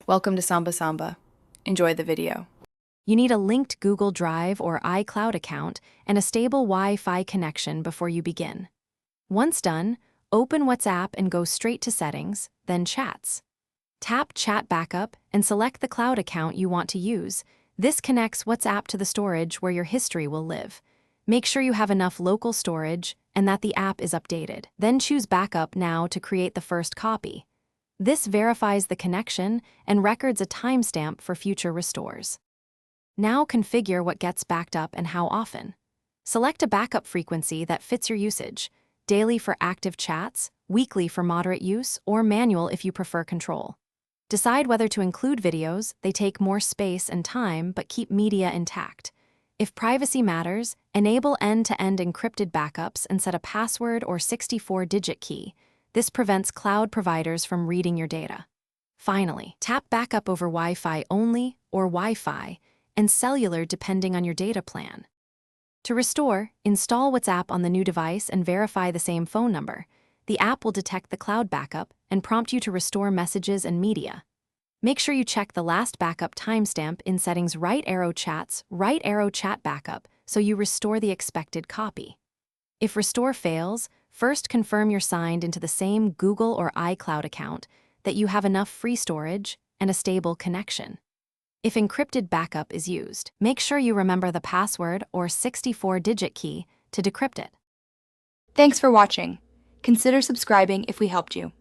Welcome to Samba Samba. Enjoy the video. You need a linked Google Drive or iCloud account and a stable Wi-Fi connection before you begin. Once done, open WhatsApp and go straight to Settings, then Chats. Tap Chat Backup and select the cloud account you want to use. This connects WhatsApp to the storage where your history will live. Make sure you have enough local storage and that the app is updated. Then choose Backup Now to create the first copy. This verifies the connection and records a timestamp for future restores. Now configure what gets backed up and how often. Select a backup frequency that fits your usage: daily for active chats, weekly for moderate use, or manual if you prefer control. Decide whether to include videos. They take more space and time but keep media intact. If privacy matters, enable end-to-end encrypted backups and set a password or 64-digit key. This prevents cloud providers from reading your data. Finally, tap Backup over Wi-Fi only or Wi-Fi and cellular depending on your data plan. To restore, install WhatsApp on the new device and verify the same phone number. The app will detect the cloud backup and prompt you to restore messages and media. Make sure you check the last backup timestamp in Settings right arrow chat backup so you restore the expected copy. If restore fails, first confirm you're signed into the same Google or iCloud account, that you have enough free storage and a stable connection. If encrypted backup is used, make sure you remember the password or 64-digit key to decrypt it. Thanks for watching. Consider subscribing if we helped you.